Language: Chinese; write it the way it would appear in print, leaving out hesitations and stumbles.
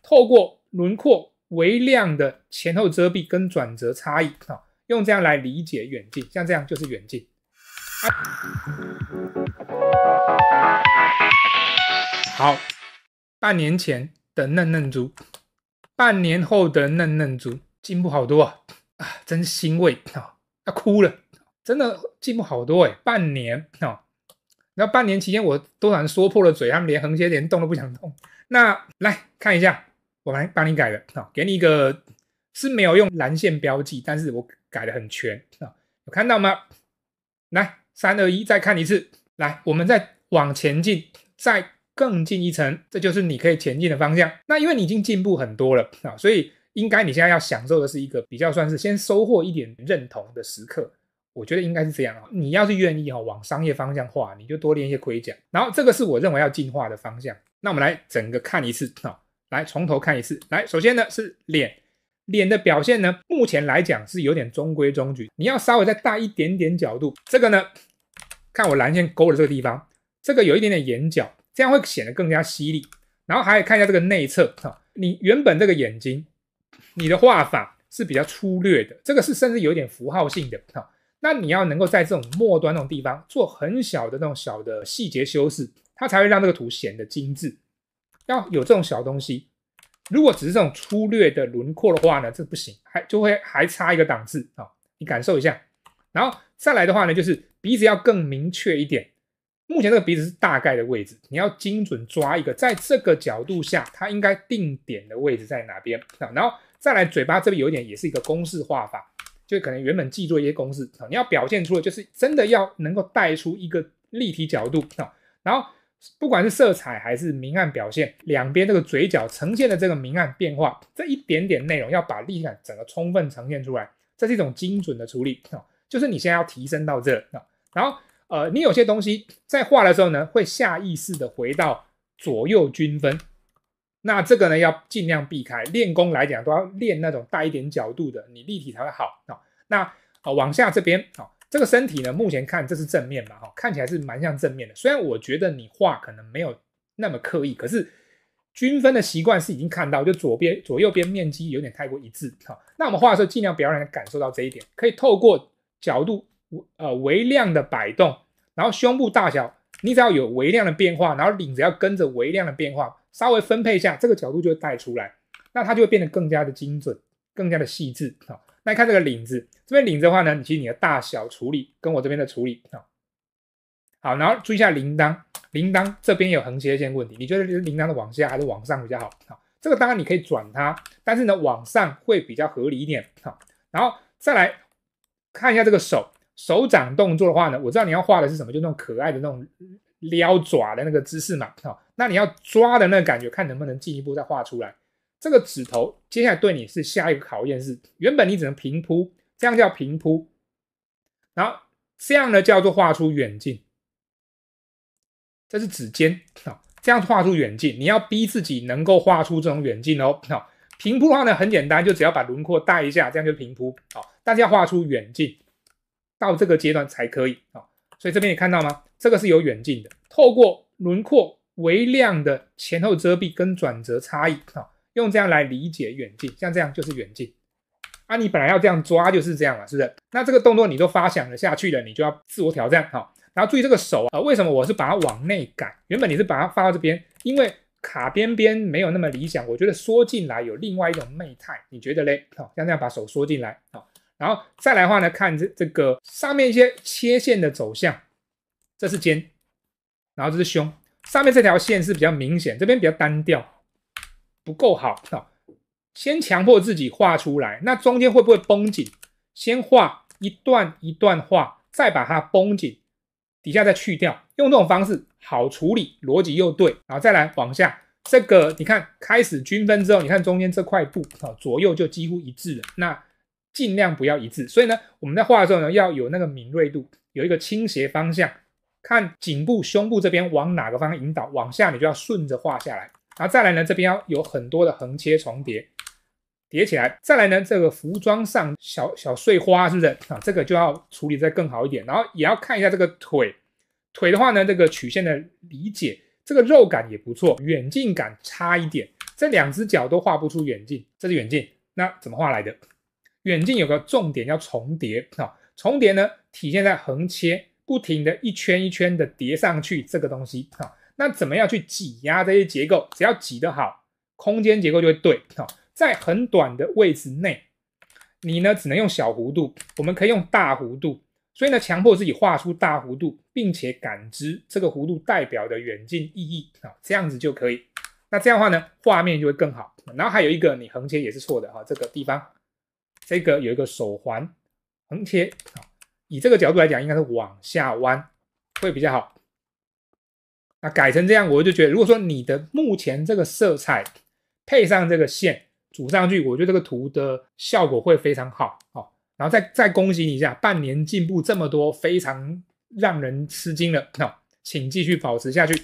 透過輪廓微量的前後遮蔽跟轉折差異，用這樣來理解遠近，像這樣就是遠近。好，半年前的嫩嫩猪，半年後的嫩嫩豬進步好多啊！真欣慰啊，要哭了，真的進步好多半年啊！然後半年期間我都想說破了嘴，他們連橫切連動都不想動。那來看一下，我來幫你改了給你一個是沒有用藍線標記，但是我改得很全有看到嗎？來，3、2、1，再看一次。來，我們再往前進，再更進一層，這就是你可以前進的方向。那因為你已經進步很多了所以應該你現在要享受的是一個比較算是先收穫一點認同的時刻。我覺得應該是這樣你要是願意往商業方向畫，你就多練一些盔甲。然後這個是我認為要進化的方向。那我們來整個看一次來從頭看一次。來，首先呢是臉的表現呢，目前來講是有點中規中矩，你要稍微再大一點點角度。這個呢，看我藍線勾的這個地方，這個有一點點眼角，這樣會顯得更加犀利。然後還看一下這個內側你原本這個眼睛，你的畫法是比較粗略的，這個是甚至有一點符號性的那你要能夠在這種末端那種地方做很小的那種小的細節修飾，它才會讓這個圖顯得精緻。要有這種小東西，如果只是這種粗略的輪廓的話呢，這不行，還差一個檔次你感受一下。然後再來的話呢，就是鼻子要更明確一點。目前這個鼻子是大概的位置，你要精準抓一個，在這個角度下，它應該定點的位置在哪邊？然後再來嘴巴這邊有一點也是一個公式畫法。就可能原本記住一些公式你要表現出的就是真的要能夠帶出一個立體角度然後不管是色彩還是明暗表現，兩邊這個嘴角呈現的這個明暗變化，這一點點內容要把立體感整個充分呈現出來，這是一種精準的處理就是你現在要提升到這然後你有些東西在畫的時候呢，會下意識的回到左右均分。那這個呢要盡量避開，練功來講都要練那種大一點角度的，你立體才會好那往下這邊這個身體呢，目前看這是正面嘛看起來是蠻像正面的。雖然我覺得你畫可能沒有那麼刻意，可是均分的習慣是已經看到，就左右邊面積有點太過一致那我們畫的時候盡量不要讓人感受到這一點，可以透過角度微量的擺動，然後胸部大小你只要有微量的變化，然後領子要跟着微量的变化稍微分配一下，這個角度就会帶出来，那它就會变得更加的精準，更加的細緻那你看這個領子，這邊領子的話呢，其實你的大小處理跟我這邊的處理好，然後注意一下鈴鐺這邊有橫切線問題，你覺得鈴鐺的往下還是往上比較好這個當然你可以轉它，但是呢往上會比較合理一點然後再來看一下這個手掌動作的話呢，我知道你要畫的是什麼，就那種可愛的那种撩爪的那個姿勢嘛那你要抓的那個感覺，看能不能進一步再畫出來。這個指頭接下來對你是下一個考驗是，原本你只能平鋪，這樣叫平鋪，然後這樣呢叫做畫出遠近，這是指尖這樣畫出遠近，你要逼自己能夠畫出這種遠近平鋪的話呢很簡單，就只要把輪廓帶一下，這樣就平鋪但是要畫出遠近，到這個階段才可以所以這邊你看到嗎？這個是有遠近的，透過輪廓微量的前後遮蔽跟轉折差異用這樣來理解遠近，像這樣就是遠近你本來要這樣抓就是這樣嘛，是不是？那這個動作你都發想了下去了，你就要自我挑戰然後注意這個手為什麼我是把它往內趕？原本你是把它放到這邊，因為卡邊邊沒有那麼理想，我覺得縮進來有另外一種媚態，你覺得嘞？像這樣把手縮進來然後再來的話呢，看這個上面一些切線的走向，這是肩，然後這是胸，上面這條線是比較明顯，這邊比較單調，不夠好先強迫自己畫出來，那中間會不會繃緊？先畫一段一段畫，再把它繃緊，底下再去掉，用這種方式好處理，邏輯又对，然後再來往下，這個你看開始均分之後，你看中間這塊布左右就幾乎一致了，那盡量不要一致，所以呢，我們在畫的時候呢，要有那個敏銳度，有一個傾斜方向，看頸部、胸部這邊往哪個方向引導，往下你就要順着畫下來，然後再來呢，這邊要有很多的橫切重疊，疊起來，再來呢，這個服裝上小碎花是不是這個就要處理再更好一點，然後也要看一下這個腿的話呢，這個曲線的理解，這個肉感也不錯，遠近感差一點，這兩隻腳都畫不出遠近，這是遠近，那怎麼畫來的？遠近有個重點叫重疊，重疊呢體現在橫切，不停的一圈一圈的疊上去這個東西，那怎麼樣去擠壓這些結構？只要擠得好，空間結構就會對，在很短的位置內，你呢只能用小弧度，我們可以用大弧度，所以呢強迫自己畫出大弧度，並且感知這個弧度代表的遠近意義，這樣子就可以。那這樣的話呢，畫面就會更好。然後還有一個你橫切也是錯的哈，這個地方，這個有一個手環橫切，以這個角度來講，應該是往下彎會比較好。那改成這樣，我就覺得，如果說你的目前這個色彩配上這個線組上去，我覺得這個圖的效果會非常好。然後再恭喜你一下，半年進步這麼多，非常讓人吃驚了。請繼續保持下去。